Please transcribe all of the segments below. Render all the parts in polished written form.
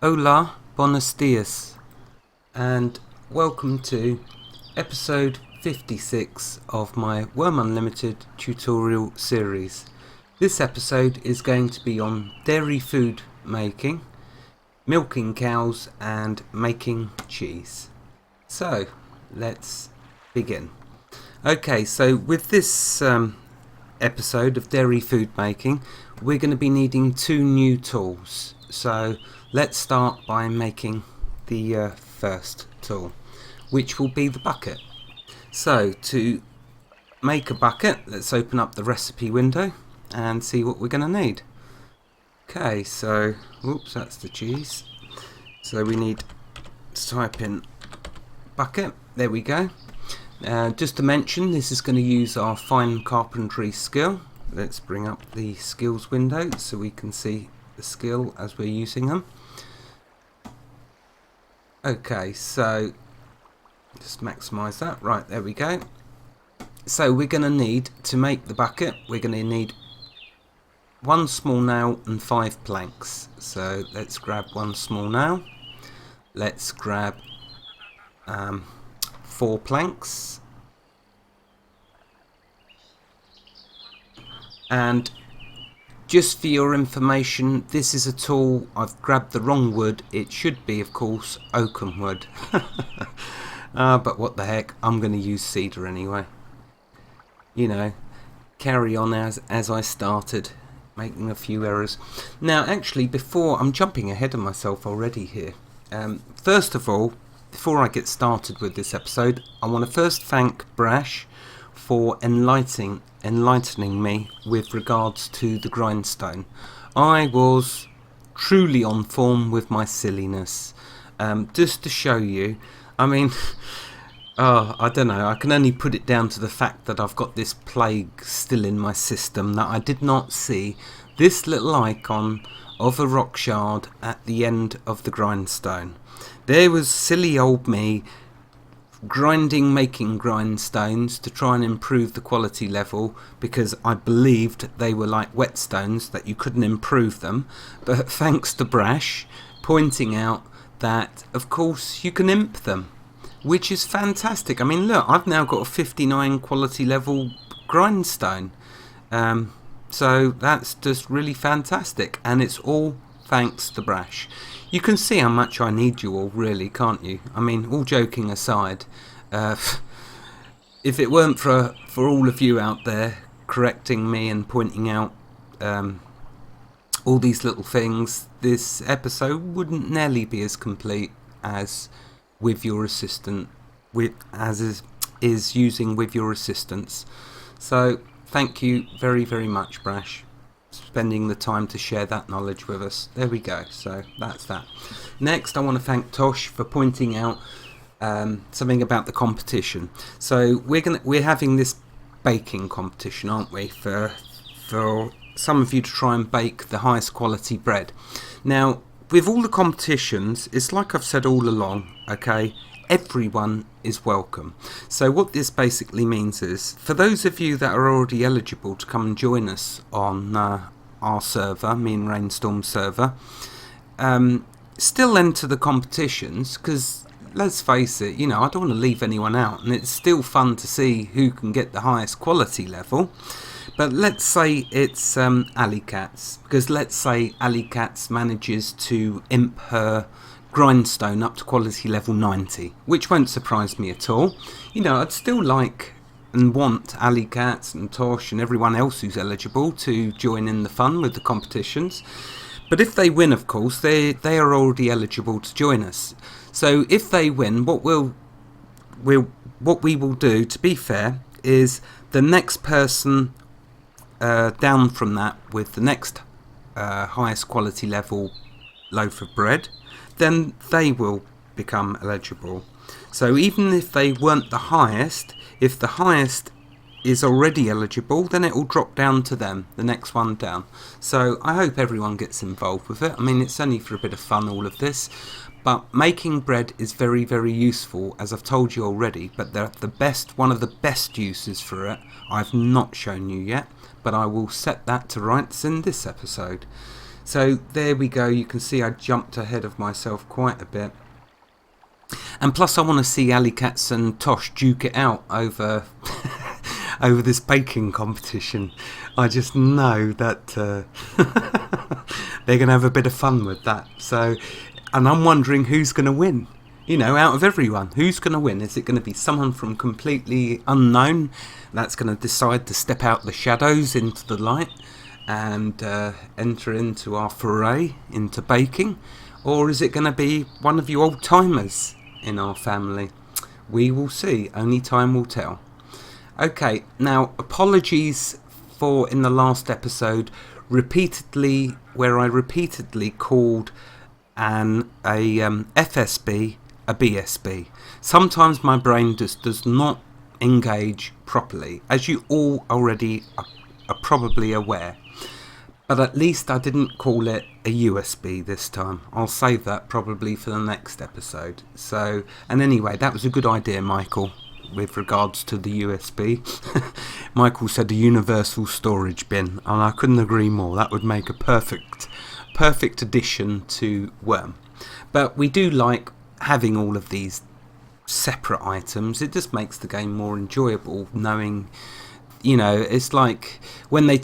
Hola, buenos dias, and welcome to episode 56 of my Wurm Unlimited tutorial series. This episode is going to be on dairy food making, milking cows, and making cheese. So, let's begin. Okay, so with this episode of dairy food making, we're going to be needing two new tools. So let's start by making the first tool, which will be the bucket. So to make a bucket, let's open up the recipe window and see what we're going to need. Okay, so oops, that's the cheese. So we need to type in bucket. There we go. Just to mention, this is going to use our fine carpentry skill. Let's bring up the skills window so we can see the skill as we're using them. Okay, so just maximize that. Right, there we go. So we're going to need, to make the bucket, we're going to need one small nail and 5 planks. So let's grab one small nail. Let's grab 4 planks, and just for your information, this is a tool, I've grabbed the wrong wood. It should be, of course, Oakenwood. But what the heck, I'm going to use cedar anyway. You know, carry on as I started, making a few errors. Now actually, before, I'm jumping ahead of myself already here. First of all, before I get started with this episode, I want to first thank Brash for enlightening me with regards to the grindstone. I was truly on form with my silliness. Just to show you, I mean, I don't know, I can only put it down to the fact that I've got this plague still in my system that I did not see this little icon of a rock shard at the end of the grindstone. There was silly old me making grindstones to try and improve the quality level, because I believed they were like whetstones, that you couldn't improve them. But thanks to Brash pointing out that of course you can imp them, which is fantastic. I mean, look, I've now got a 59 quality level grindstone. So that's just really fantastic, and it's all thanks to Brash. You can see how much I need you all, really, can't you? I mean, all joking aside, if it weren't for all of you out there correcting me and pointing out all these little things, this episode wouldn't nearly be as complete as with your assistant, is using with your assistance. So thank you very, very much, Brash, spending the time to share that knowledge with us. There we go. So that's that. Next, I want to thank Tosh for pointing out something about the competition. So we're having this baking competition, aren't we, for some of you to try and bake the highest quality bread. Now, with all the competitions, it's like I've said all along, okay, everyone is welcome. So what this basically means is, for those of you that are already eligible to come and join us on our server, me and Rainstorm server, still enter the competitions, because let's face it, you know, I don't want to leave anyone out, and it's still fun to see who can get the highest quality level. But let's say it's Alley Cats, because let's say Alley Cats manages to imp her grindstone up to quality level 90, which won't surprise me at all. You know, I'd still like and want Alley Cats and Tosh and everyone else who's eligible to join in the fun with the competitions. But if they win, of course, they are already eligible to join us. So if they win, what we will do, to be fair, is the next person down from that with the next highest quality level loaf of bread, then they will become eligible. So even if they weren't the highest, if the highest is already eligible, then it will drop down to them, the next one down. So I hope everyone gets involved with it. I mean, it's only for a bit of fun, all of this, but making bread is very, very useful, as I've told you already. But one of the best uses for it, I've not shown you yet, but I will set that to rights in this episode. So there we go. You can see I jumped ahead of myself quite a bit. And plus I want to see Alley Cats and Tosh duke it out over over this baking competition. I just know that they're going to have a bit of fun with that. So, and I'm wondering who's going to win. You know, out of everyone, who's going to win? Is it going to be someone from completely unknown that's going to decide to step out the shadows into the light and enter into our foray into baking? Or is it going to be one of you old timers in our family? We will see. Only time will tell. Okay, now apologies for in the last episode where I repeatedly called a FSB a BSB. Sometimes my brain just does not engage properly, as you all already are probably aware. But at least I didn't call it a USB this time. I'll save that probably for the next episode. So, and anyway, that was a good idea, Michael, with regards to the USB. Michael said a universal storage bin, and I couldn't agree more. That would make a perfect addition to Wurm. But we do like having all of these separate items. It just makes the game more enjoyable, knowing, you know, it's like when they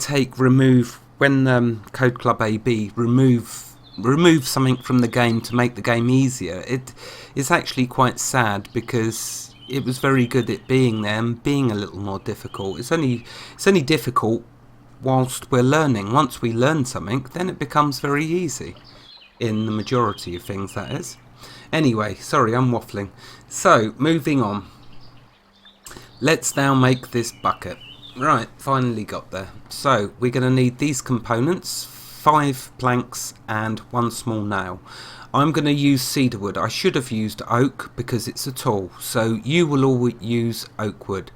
when Code Club AB remove something from the game to make the game easier. It's actually quite sad, because it was very good at being there and being a little more difficult. It's only difficult whilst we're learning. Once we learn something, then it becomes very easy. In the majority of things, that is. Anyway, sorry, I'm waffling. So, moving on. Let's now make this bucket. Right, finally got there. So, we're going to need these components, 5 planks and 1 small nail. I'm going to use cedar wood. I should have used oak because it's a tool. So, you will all use oak wood.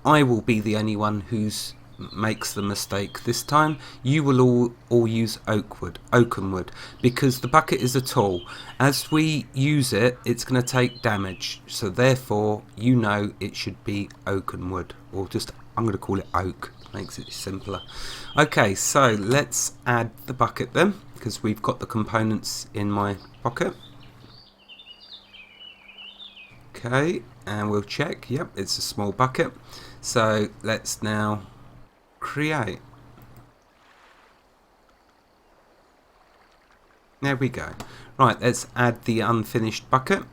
I will be the only one who's makes the mistake this time. You will all use Oakenwood, because the bucket is a tool. As we use it, it's going to take damage, so therefore you know it should be Oakenwood, or just I'm going to call it oak, makes it simpler. Okay, so let's add the bucket then, because we've got the components in my pocket. Okay, and we'll check. Yep, it's a small bucket. So let's now create. There we go. Right, let's add the unfinished bucket,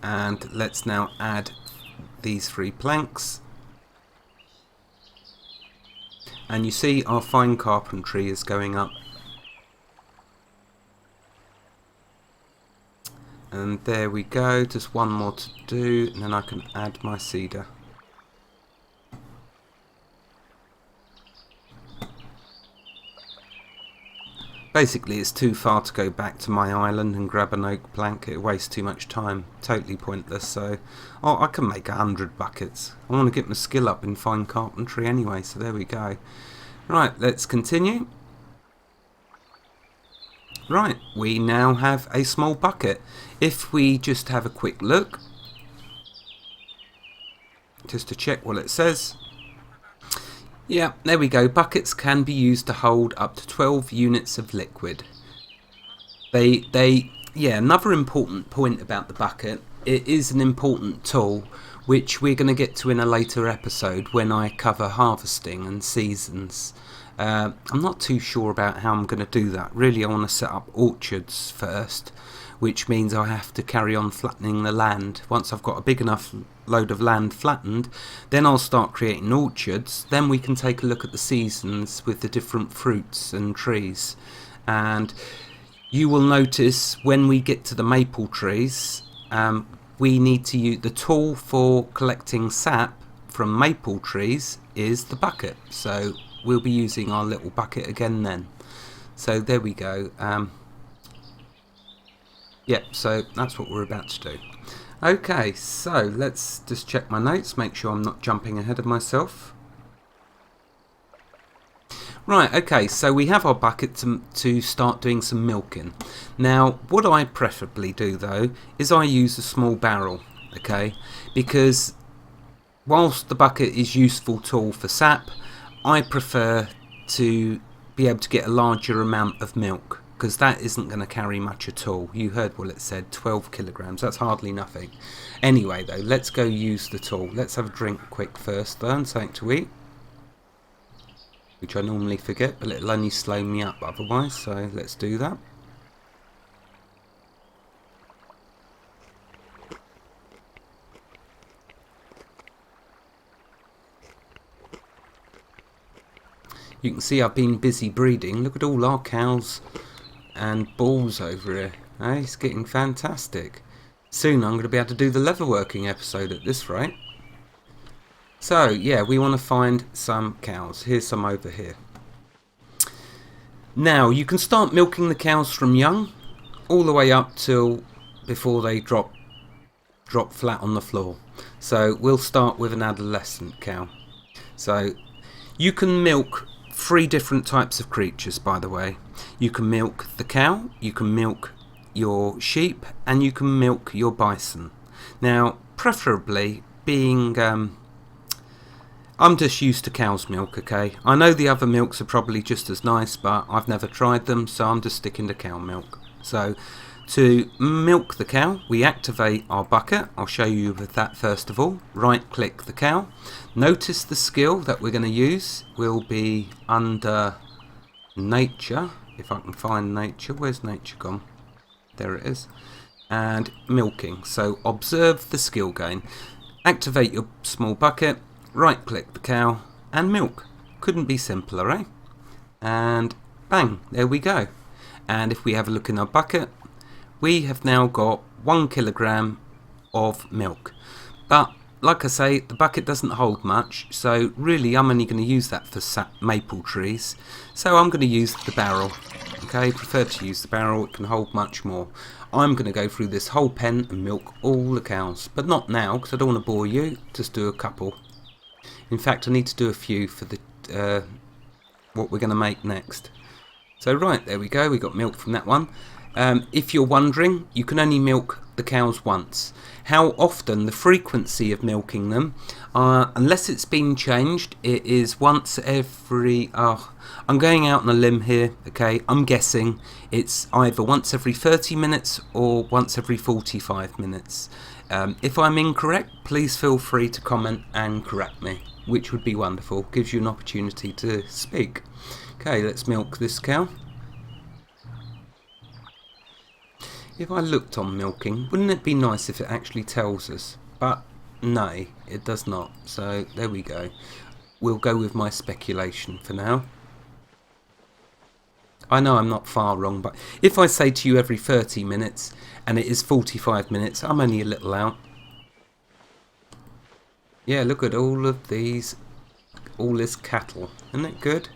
and let's now add these 3 planks. And you see our fine carpentry is going up. And there we go, just one more to do, and then I can add my cedar. Basically, it's too far to go back to my island and grab an oak plank. It wastes too much time. Totally pointless. So, I can make 100 buckets. I want to get my skill up in fine carpentry anyway, so there we go. Right, let's continue. Right, we now have a small bucket. If we just have a quick look, just to check what it says. Yeah, there we go. Buckets can be used to hold up to 12 units of liquid. Yeah, another important point about the bucket, it is an important tool, which we're going to get to in a later episode when I cover harvesting and seasons. I'm not too sure about how I'm going to do that. Really, I want to set up orchards first, which means I have to carry on flattening the land. Once I've got a big enough load of land flattened, then I'll start creating orchards. Then we can take a look at the seasons with the different fruits and trees. And you will notice when we get to the maple trees, we need to use the tool for collecting sap from maple trees is the bucket. So we'll be using our little bucket again then. So there we go. Yep, so that's what we're about to do. Okay, so let's just check my notes, make sure I'm not jumping ahead of myself. Right, okay, so we have our bucket to start doing some milking. Now, what I preferably do though, is I use a small barrel, okay? Because whilst the bucket is a useful tool for sap, I prefer to be able to get a larger amount of milk, because that isn't going to carry much at all. You heard what it said, 12 kilograms. That's hardly nothing. Anyway, though, let's go use the tool. Let's have a drink quick first, though, and something to eat, which I normally forget, but it'll only slow me up otherwise, so let's do that. You can see I've been busy breeding. Look at all our cows and bulls over here. It's getting fantastic. Soon I'm going to be able to do the leatherworking episode at this rate. So yeah, we want to find some cows. Here's some over here. Now you can start milking the cows from young all the way up till before they drop flat on the floor. So we'll start with an adolescent cow. So you can milk 3 different types of creatures, by the way. You can milk the cow, you can milk your sheep, and you can milk your bison. Now, preferably being... I'm just used to cow's milk, okay? I know the other milks are probably just as nice, but I've never tried them, so I'm just sticking to cow milk. So, to milk the cow, we activate our bucket. I'll show you with that first of all. Right-click the cow. Notice the skill that we're going to use will be under nature. If I can find nature. Where's nature gone? There it is. And milking. So observe the skill gain. Activate your small bucket. Right-click the cow and milk. Couldn't be simpler, eh? And bang, there we go. And if we have a look in our bucket, we have now got 1 kilogram of milk. But like I say, the bucket doesn't hold much, so really I'm only going to use that for maple trees. So I'm going to use the barrel. Okay, prefer to use the barrel, it can hold much more. I'm going to go through this whole pen and milk all the cows. But not now, because I don't want to bore you, just do a couple. In fact, I need to do a few for the what we're going to make next. So right, there we go, we got milk from that one. If you're wondering, you can only milk the cows once. How often, the frequency of milking them, unless it's been changed, it is once every... I'm going out on a limb here, okay, I'm guessing it's either once every 30 minutes or once every 45 minutes. If I'm incorrect, please feel free to comment and correct me, which would be wonderful. Gives you an opportunity to speak. Okay, let's milk this cow. If I looked on milking, wouldn't it be nice if it actually tells us? But no, it does not. So there we go. We'll go with my speculation for now. I know I'm not far wrong, but if I say to you every 30 minutes and it is 45 minutes, I'm only a little out. Yeah, look at all of these, all this cattle. Isn't it good?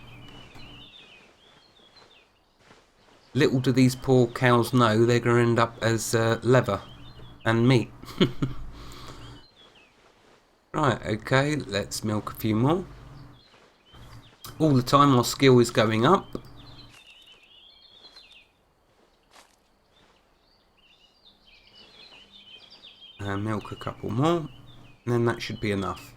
Little do these poor cows know they're going to end up as leather and meat. Right, okay, let's milk a few more. All the time our skill is going up. And milk a couple more, and then that should be enough.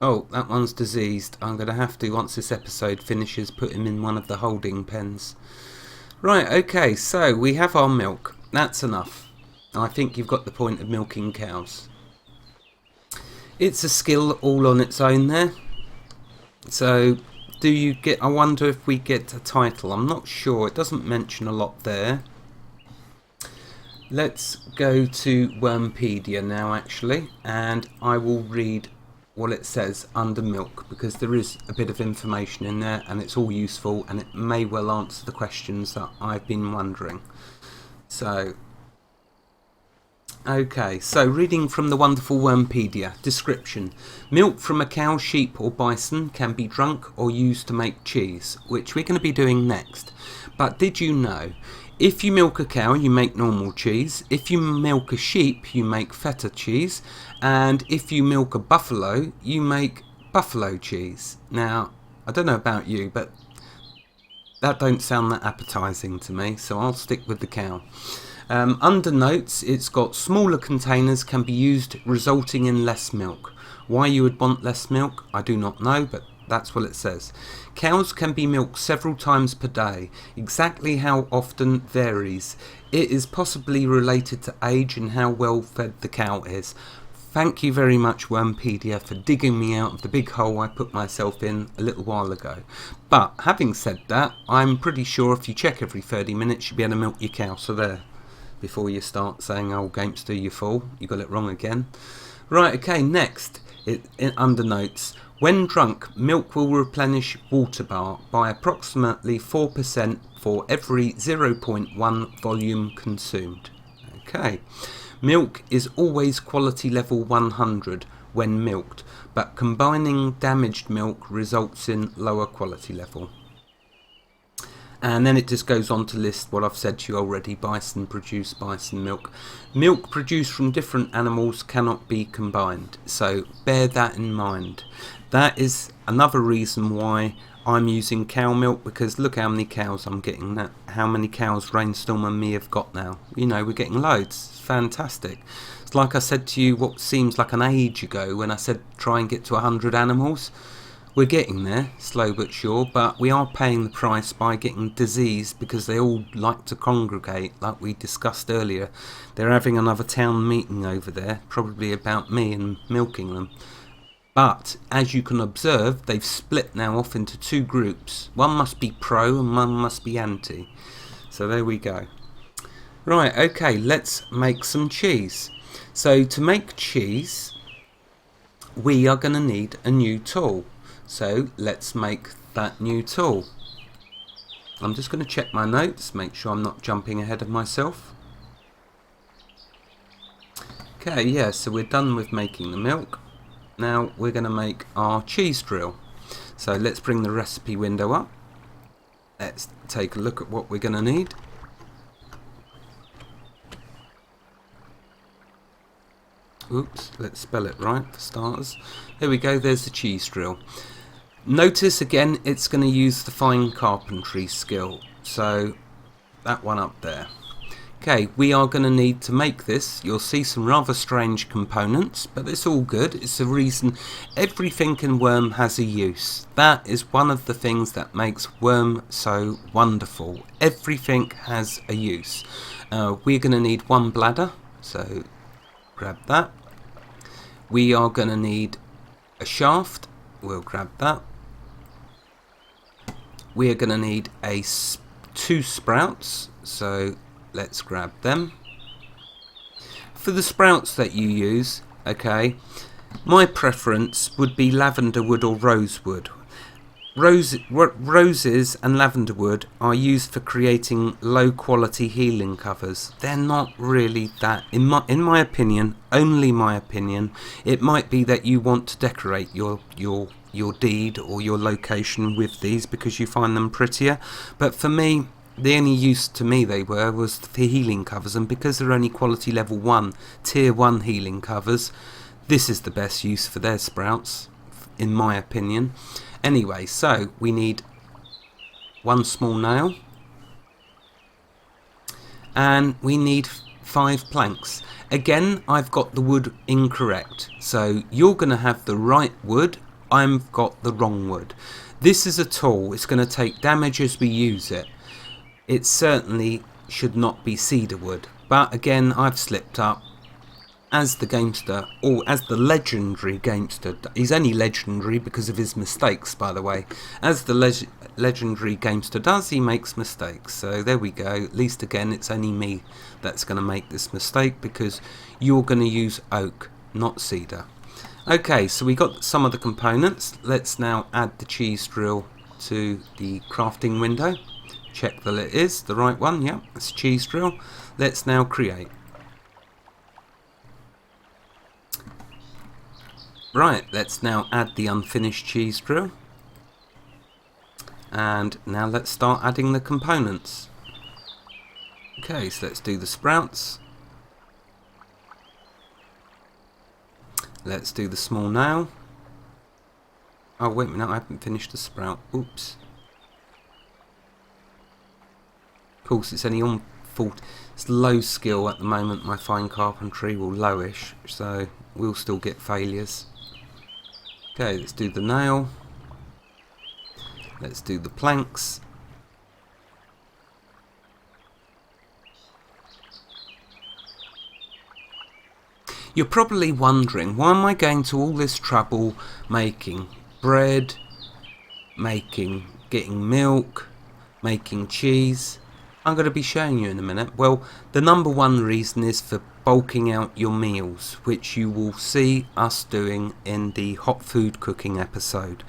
Oh, that one's diseased. I'm going to have to, once this episode finishes, put him in one of the holding pens. Right, okay, so we have our milk. That's enough. I think you've got the point of milking cows. It's a skill all on its own there. So, do you get... I wonder if we get a title. I'm not sure. It doesn't mention a lot there. Let's go to Wurmpedia now, actually, and I will read what it says under milk, because there is a bit of information in there and it's all useful and it may well answer the questions that I've been wondering. So, okay, so reading from the wonderful Wurmpedia. Description: milk from a cow, sheep or bison can be drunk or used to make cheese, which we're going to be doing next. But did you know, if you milk a cow, you make normal cheese. If you milk a sheep, you make feta cheese. And if you milk a buffalo, you make buffalo cheese. Now, I don't know about you, but that don't sound that appetizing to me, so I'll stick with the cow. Under notes, it's got smaller containers can be used, resulting in less milk. Why you would want less milk, I do not know, but That's what it says. Cows can be milked several times per day. Exactly how often varies. It is possibly related to age and how well fed the cow is. Thank you very much, Wurmpedia, for digging me out of the big hole I put myself in a little while ago. But having said that, I'm pretty sure if you check every 30 minutes, you'll be able to milk your cow. So there, before you start saying, "Oh, gamester, you fool, you got it wrong again." Right, okay, next, under notes. When drunk, milk will replenish water bar by approximately 4% for every 0.1 volume consumed. Okay. Milk is always quality level 100 when milked, but combining damaged milk results in lower quality level. And then it just goes on to list what I've said to you already. Bison produce bison milk. Milk produced from different animals cannot be combined, so bear that in mind. That is another reason why I'm using cow milk, because look how many cows I'm getting. How many cows Rainstorm and me have got now. You know, we're getting loads. It's fantastic. It's like I said to you what seems like an age ago when I said try and get to 100 animals. We're getting there, slow but sure, but we are paying the price by getting disease because they all like to congregate, like we discussed earlier. They're having another town meeting over there, probably about me and milking them. But, as you can observe, they've split now off into two groups. One must be pro and one must be anti. So there we go. Right, okay, let's make some cheese. So to make cheese, we are going to need a new tool. So let's make that new tool. I'm just going to check my notes, make sure I'm not jumping ahead of myself. Okay, yeah, so we're done with making the milk. Now we're going to make our cheese drill. So let's bring the recipe window up. Let's take a look at what we're going to need. Oops, let's spell it right for starters. Here we go, there's the cheese drill. Notice again it's going to use the fine carpentry skill. So that one up there. Okay, we are going to need to make this. You'll see some rather strange components, but it's all good. It's the reason everything in Wurm has a use. That is one of the things that makes Wurm so wonderful. Everything has a use. We're going to need one bladder, so grab that. We are going to need a shaft. We'll grab that. We are going to need two sprouts, so let's grab them. For the sprouts that you use, okay, my preference would be lavender wood or rosewood. Roses and lavender wood are used for creating low quality healing covers. They're not really that, in my opinion, only my opinion. It might be that you want to decorate your deed or your location with these because you find them prettier, but for me, the only use to me they was the healing covers, and because they're only quality level 1, tier 1 healing covers, this is the best use for their sprouts, in my opinion. Anyway, so we need one small nail, and we need 5 planks. Again, I've got the wood incorrect, so you're going to have the right wood, I've got the wrong wood. This is a tool, it's going to take damage as we use it. It certainly should not be cedar wood, but again I've slipped up as the gamester, or as the legendary gamester. He's only legendary because of his mistakes, by the way. As the legendary gamester does, he makes mistakes. So there we go. At least again it's only me that's going to make this mistake, because you're going to use oak, not cedar. Okay, so we got some of the components. Let's now add the cheese drill to the crafting window. Check that it is the right one. Yeah, it's cheese drill. Let's now create. Right, let's now add the unfinished cheese drill. And now let's start adding the components. Okay, so let's do the sprouts. Let's do the small nail. Oh, wait a minute, I haven't finished the sprout. Oops. Of course, it's only on full. It's low skill at the moment, my fine carpentry, or lowish, so we'll still get failures. Okay, let's do the nail. Let's do the planks. You're probably wondering, why am I going to all this trouble making bread, getting milk, making cheese? I'm going to be showing you in a minute. Well, the number one reason is for bulking out your meals, which you will see us doing in the hot food cooking episode.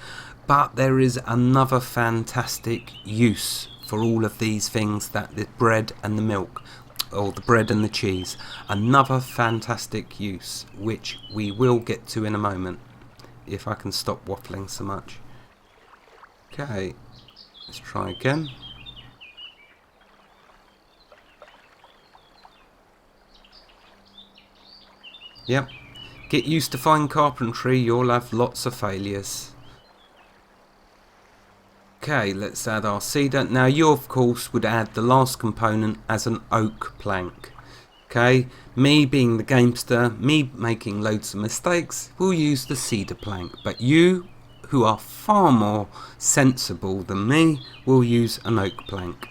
But there is another fantastic use for all of these things, that the bread and the milk, or the bread and the cheese. Another fantastic use, which we will get to in a moment, if I can stop waffling so much. Okay, let's try again. Yep, get used to fine carpentry, you'll have lots of failures. Okay, let's add our cedar. Now you of course would add the last component as an oak plank. Okay, me being the gamester, me making loads of mistakes, will use the cedar plank. But you, who are far more sensible than me, will use an oak plank.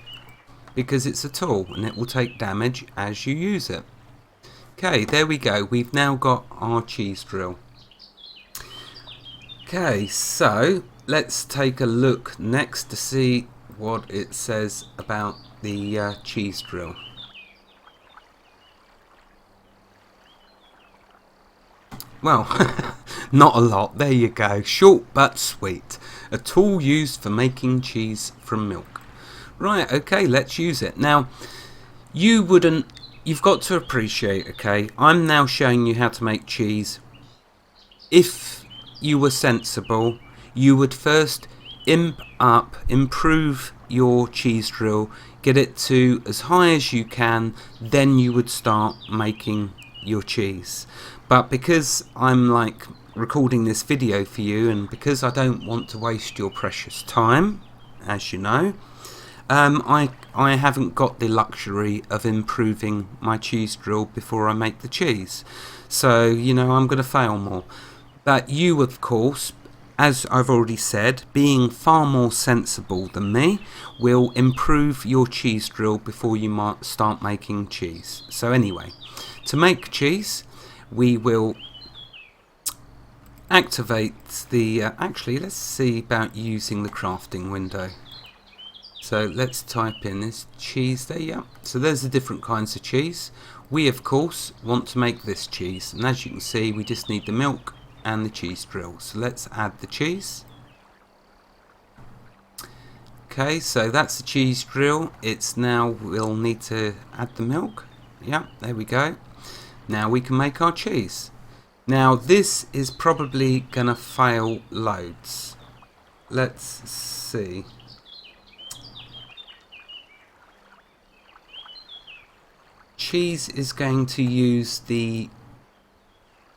Because it's a tool and it will take damage as you use it. Okay, there we go. We've now got our cheese drill. Okay, so let's take a look next to see what it says about the cheese drill. Well, not a lot. There you go. Short but sweet. A tool used for making cheese from milk. Right, okay, let's use it. Now, you've got to appreciate, okay, I'm now showing you how to make cheese. If you were sensible, you would first improve your cheese drill, get it to as high as you can, then you would start making your cheese. But because I'm like recording this video for you, and because I don't want to waste your precious time, as you know, I haven't got the luxury of improving my cheese drill before I make the cheese. So, you know, I'm going to fail more. But you, of course, as I've already said, being far more sensible than me, will improve your cheese drill before you might start making cheese. So anyway, to make cheese, we will activate the... actually, let's see about using the crafting window. So let's type in this cheese there, yeah. So there's the different kinds of cheese. We, of course, want to make this cheese. And as you can see, we just need the milk and the cheese drill. So let's add the cheese. Okay, so that's the cheese drill. It's now, we'll need to add the milk. Yeah, there we go. Now we can make our cheese. Now this is probably gonna fail loads. Let's see. Cheese is going to use the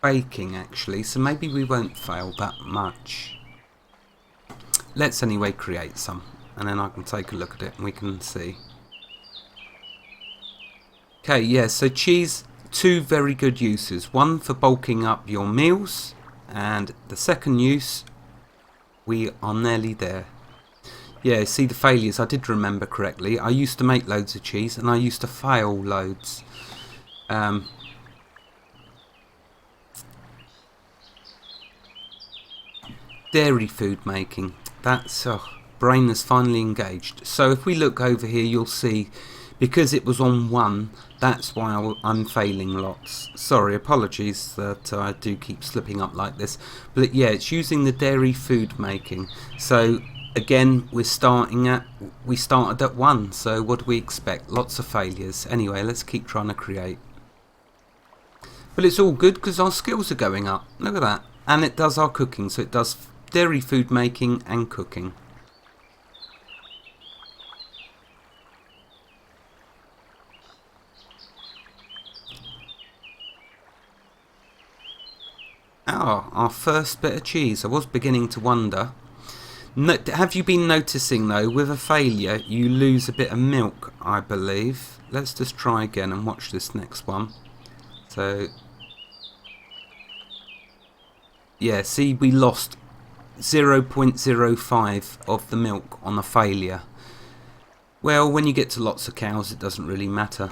baking actually, so maybe we won't fail that much. Let's anyway create some, and then I can take a look at it and we can see. Okay, yeah, so cheese, two very good uses. One for bulking up your meals, and the second use, we are nearly there. Yeah, see the failures, I did remember correctly. I used to make loads of cheese and I used to fail loads. Dairy food making, that's brain is finally engaged. So if we look over here, you'll see, because it was on one, that's why I'm failing lots. Sorry, apologies that I do keep slipping up like this. But yeah, it's using the dairy food making. So again, we started at one, so what do we expect? Lots of failures. Anyway, let's keep trying to create. But it's all good because our skills are going up. Look at that. And it does our cooking, so it does dairy food making and cooking. Oh, our first bit of cheese. I was beginning to wonder. Have you been noticing though, with a failure you lose a bit of milk, I believe. Let's just try again and watch this next one. So yeah, see, we lost 0.05 of the milk on a failure. Well, when you get to lots of cows, it doesn't really matter.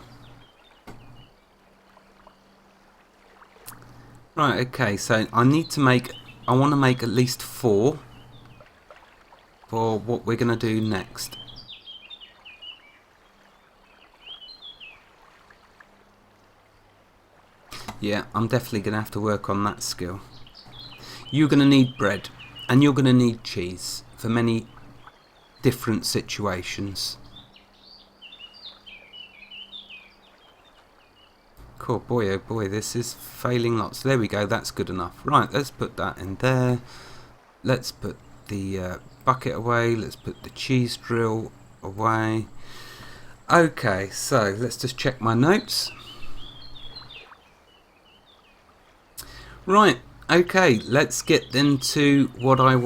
Right, okay, so I want to make at least 4 for what we're going to do next. Yeah, I'm definitely going to have to work on that skill. You're going to need bread, and you're going to need cheese for many different situations. Cool, boy oh boy, this is failing lots. There we go, that's good enough. Right, let's put that in there. Let's put the bucket away. Let's put the cheese drill away. Okay, so let's just check my notes. Right, okay, let's get into what I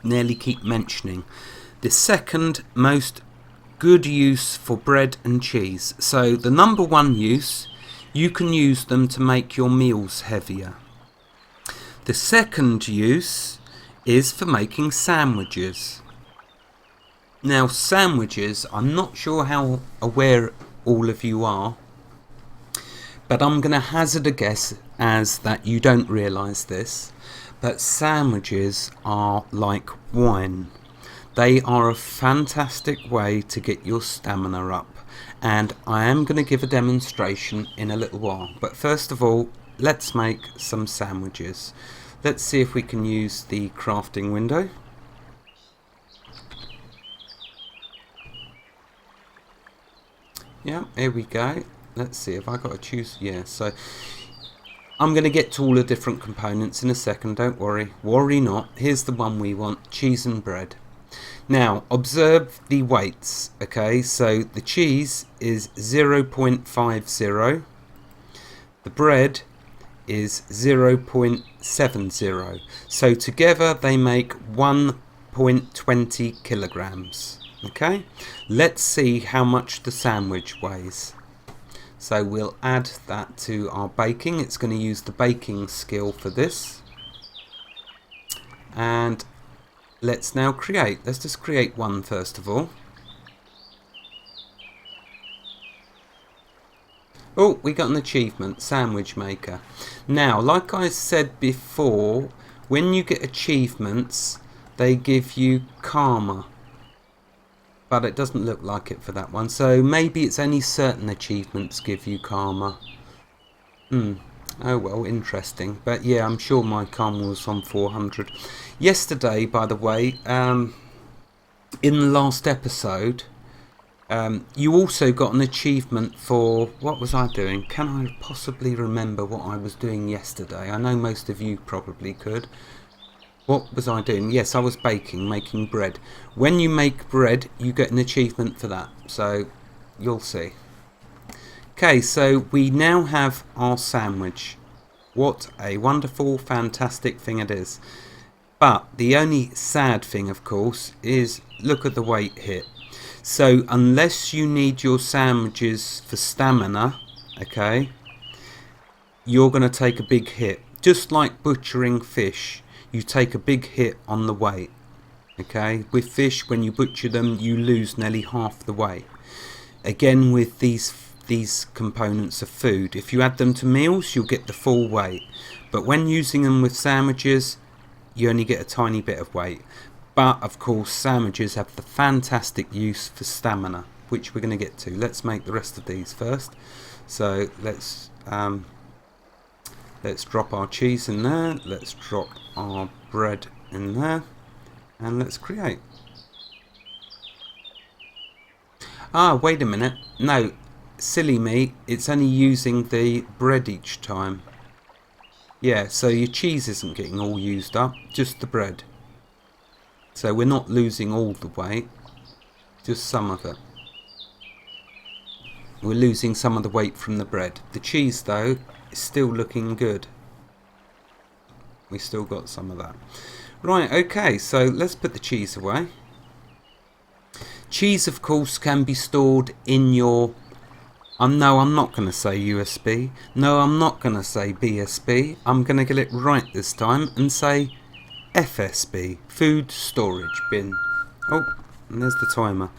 nearly keep mentioning. The second most good use for bread and cheese. So the number one use, you can use them to make your meals heavier. The second use is for making sandwiches. Now sandwiches, I'm not sure how aware all of you are, but I'm going to hazard a guess as that you don't realise this, but sandwiches are like wine. They are a fantastic way to get your stamina up, and I am going to give a demonstration in a little while. But first of all, let's make some sandwiches. Let's see if we can use the crafting window. Yeah, here we go. Let's see if I got to choose. Yeah, so I'm going to get to all the different components in a second. Don't worry. Worry not. Here's the one we want, cheese and bread. Now, observe the weights, okay? So the cheese is 0.50. The bread is 0.70. So together they make 1.20 kilograms, okay? Let's see how much the sandwich weighs. So we'll add that to our baking. It's going to use the baking skill for this. And let's now create. Let's just create one first of all. Oh, we got an achievement, sandwich maker. Now, like I said before, when you get achievements, they give you karma. But it doesn't look like it for that one. So maybe it's only certain achievements give you karma. Oh well, interesting. But yeah, I'm sure my karma was on 400. Yesterday, by the way, in the last episode, you also got an achievement for... What was I doing? Can I possibly remember what I was doing yesterday? I know most of you probably could. What was I doing? Yes, I was baking, making bread. When you make bread, you get an achievement for that. So, you'll see. Okay, so we now have our sandwich. What a wonderful, fantastic thing it is. But the only sad thing, of course, is look at the weight here. So, unless you need your sandwiches for stamina, okay, you're going to take a big hit. Just like butchering fish. You take a big hit on the weight, okay? With fish, when you butcher them, you lose nearly half the weight. Again, with these components of food, if you add them to meals, you'll get the full weight. But when using them with sandwiches, you only get a tiny bit of weight. But, of course, sandwiches have the fantastic use for stamina, which we're going to get to. Let's make the rest of these first. So, let's drop our cheese in there. Let's drop our bread in there. And let's create. Ah, wait a minute. No, silly me. It's only using the bread each time. Yeah, so your cheese isn't getting all used up. Just the bread. So we're not losing all the weight. Just some of it. We're losing some of the weight from the bread. The cheese, though, is still looking good. We still got some of that. Right, okay, so let's put the cheese away. Cheese, of course, can be stored in your... no, I'm not going to say USB. No, I'm not going to say BSB. I'm going to get it right this time and say FSB, food storage bin. Oh, and there's the timer.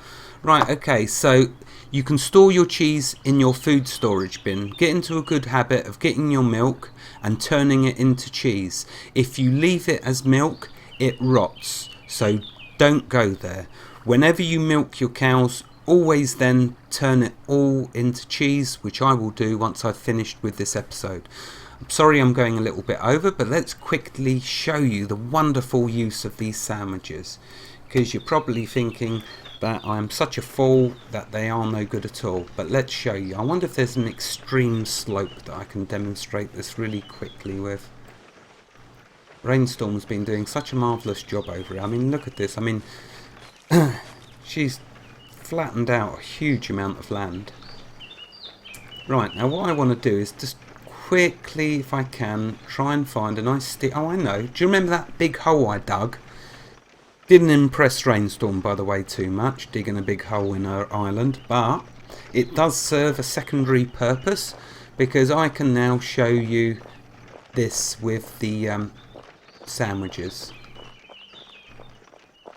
Right, okay, so you can store your cheese in your food storage bin. Get into a good habit of getting your milk and turning it into cheese. If you leave it as milk, it rots, so don't go there. Whenever you milk your cows, always then turn it all into cheese, which I will do once I've finished with this episode. I'm sorry I'm going a little bit over, but let's quickly show you the wonderful use of these sandwiches, because you're probably thinking that I'm such a fool that they are no good at all. But let's show you. I wonder if there's an extreme slope that I can demonstrate this really quickly with. Rainstorm's been doing such a marvellous job over it. I mean, look at this. I mean, she's flattened out a huge amount of land. Right, now what I want to do is just quickly, if I can, try and find a nice stick. Oh, I know. Do you remember that big hole I dug? Didn't impress Rainstorm, by the way, too much, digging a big hole in her island, but it does serve a secondary purpose, because I can now show you this with the sandwiches.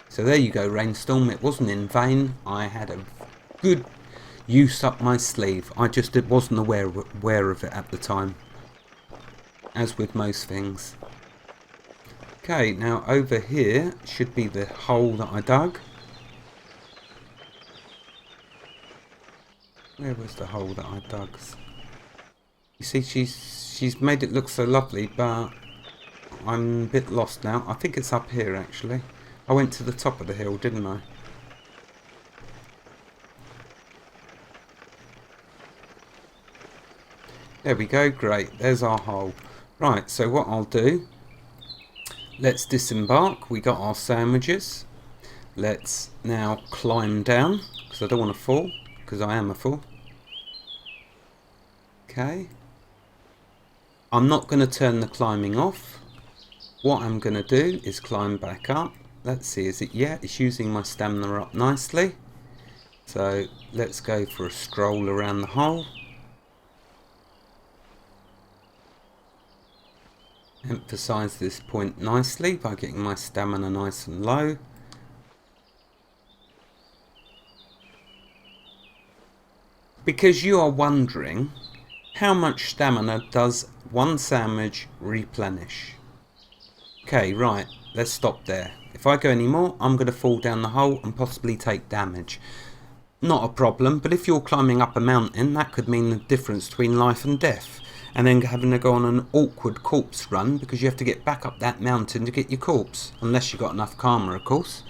So there you go, Rainstorm. It wasn't in vain. I had a good use up my sleeve. I just wasn't aware of it at the time, as with most things. Okay, now over here should be the hole that I dug. Where was the hole that I dug? You see, she's made it look so lovely, but I'm a bit lost now. I think it's up here, actually. I went to the top of the hill, didn't I? There we go, great. There's our hole. Right, so what I'll do, let's disembark. We got our sandwiches. Let's now climb down, because I don't want to fall, because I am a fool. Okay. I'm not going to turn the climbing off. What I'm going to do is climb back up. Let's see, is it? Yeah, it's using my stamina up nicely. So let's go for a stroll around the hole. Emphasize this point nicely by getting my stamina nice and low. Because you are wondering, how much stamina does one sandwich replenish? Okay, right, let's stop there. If I go any more, I'm going to fall down the hole and possibly take damage. Not a problem, but if you're climbing up a mountain, that could mean the difference between life and death. And then having to go on an awkward corpse run, because you have to get back up that mountain to get your corpse. Unless you've got enough karma, of course.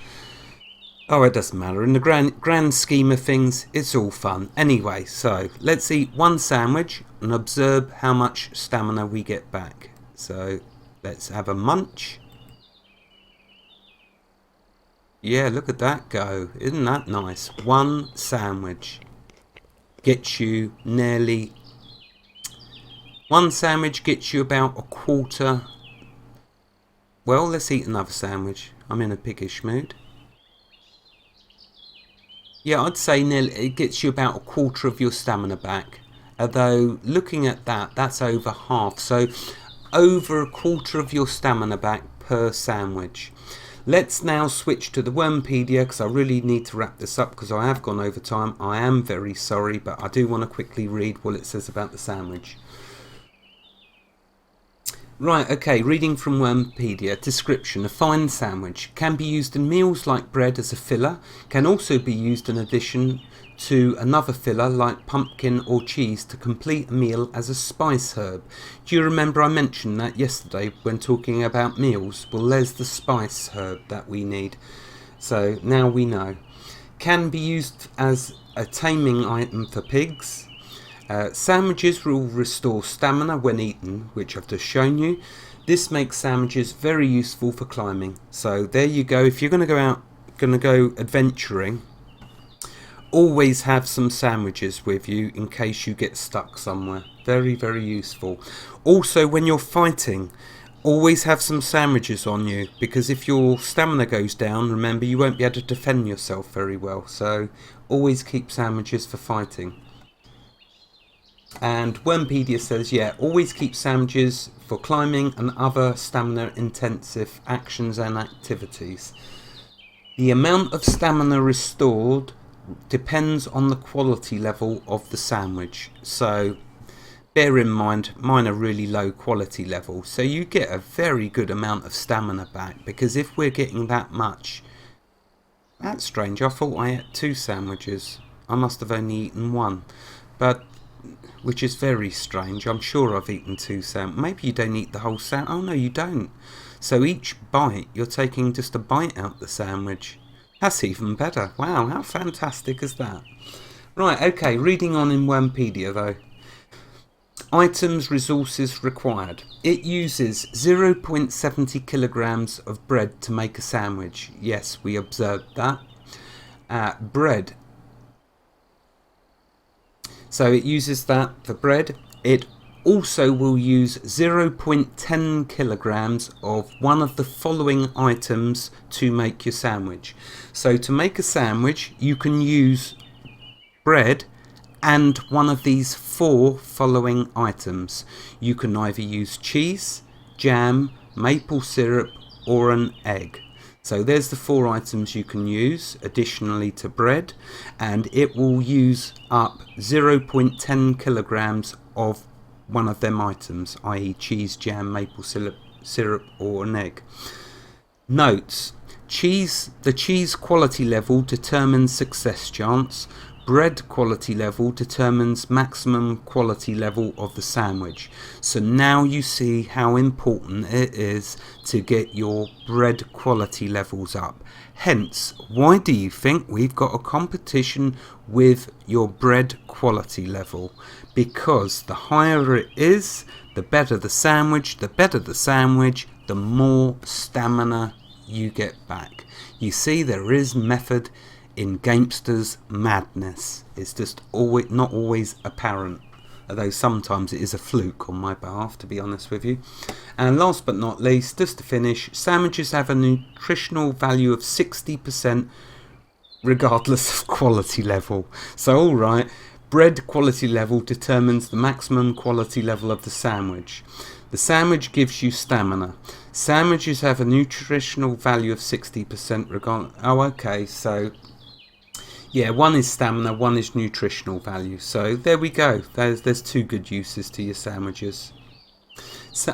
Oh, it doesn't matter. In the grand scheme of things, it's all fun. Anyway, so let's eat one sandwich and observe how much stamina we get back. So let's have a munch. Yeah, look at that go. Isn't that nice? One sandwich gets you nearly... One sandwich gets you about a quarter. Well, let's eat another sandwich. I'm in a piggish mood. Yeah, I'd say nearly, it gets you about a quarter of your stamina back. Although, looking at that, that's over half. So, over a quarter of your stamina back per sandwich. Let's now switch to the Wurmpedia, because I really need to wrap this up because I have gone over time. I am very sorry, but I do want to quickly read what it says about the sandwich. Right, okay, reading from Wurmpedia. Description: a fine sandwich can be used in meals like bread as a filler, can also be used in addition to another filler like pumpkin or cheese to complete a meal as a spice herb. Do you remember I mentioned that yesterday when talking about meals? Well, there's the spice herb that we need. So now we know. Can be used as a taming item for pigs. Sandwiches will restore stamina when eaten, which I've just shown you. This makes sandwiches very useful for climbing. So there you go. If you're going to go adventuring, always have some sandwiches with you in case you get stuck somewhere. Very, very useful. Also, when you're fighting, always have some sandwiches on you, because if your stamina goes down, remember, you won't be able to defend yourself very well. So always keep sandwiches for fighting. And Wurmpedia says, yeah, always keep sandwiches for climbing and other stamina intensive actions and activities. The amount of stamina restored depends on the quality level of the sandwich. So bear in mind, mine are really low quality level. So you get a very good amount of stamina back, because if we're getting that much, that's strange. I thought I ate 2 sandwiches. I must have only eaten 1. But which is very strange. I'm sure I've eaten 2 sandwiches. Maybe you don't eat the whole sandwich. Oh no, you don't. So each bite, you're taking just a bite out the sandwich. That's even better. Wow, how fantastic is that? Right, okay, reading on in Wurmpedia though. Items, resources required. It uses 0.70 kilograms of bread to make a sandwich. Yes, we observed that. Bread. So it uses that for bread. It also will use 0.10 kilograms of one of the following items to make your sandwich. So to make a sandwich, you can use bread and one of these 4 following items. You can either use cheese, jam, maple syrup, or an egg. So there's the 4 items you can use additionally to bread, and it will use up 0.10 kilograms of one of them items, i.e. cheese, jam, maple syrup, or an egg. Notes: the cheese quality level determines success chance. Bread quality level determines maximum quality level of the sandwich. So now you see how important it is to get your bread quality levels up. Hence, why do you think we've got a competition with your bread quality level? Because the higher it is, the better the sandwich. The better the sandwich, the more stamina you get back. You see, there is method in Gamesters madness. It's just not always apparent, although sometimes it is a fluke on my behalf, to be honest with you. And last but not least, just to finish, sandwiches have a nutritional value of 60% regardless of quality level. So alright, bread quality level determines the maximum quality level of the sandwich. The sandwich gives you stamina. Sandwiches have a nutritional value of 60% regardless. Oh, okay, so yeah, one is stamina, one is nutritional value. So there we go. There's 2 good uses to your sandwiches.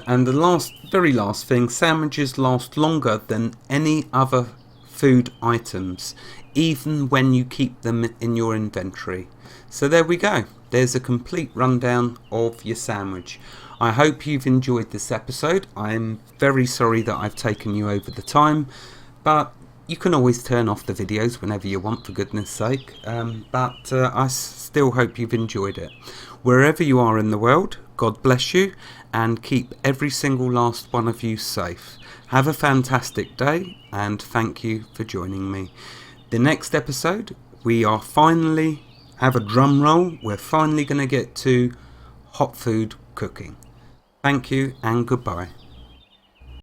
And the very last thing, sandwiches last longer than any other food items, even when you keep them in your inventory. So there we go. There's a complete rundown of your sandwich. I hope you've enjoyed this episode. I'm very sorry that I've taken you over the time, but you can always turn off the videos whenever you want, for goodness sake. But I still hope you've enjoyed it. Wherever you are in the world, God bless you, and keep every single last one of you safe. Have a fantastic day, and thank you for joining me. The next episode, we are finally, have a drum roll, we're finally going to get to hot food cooking. Thank you and goodbye.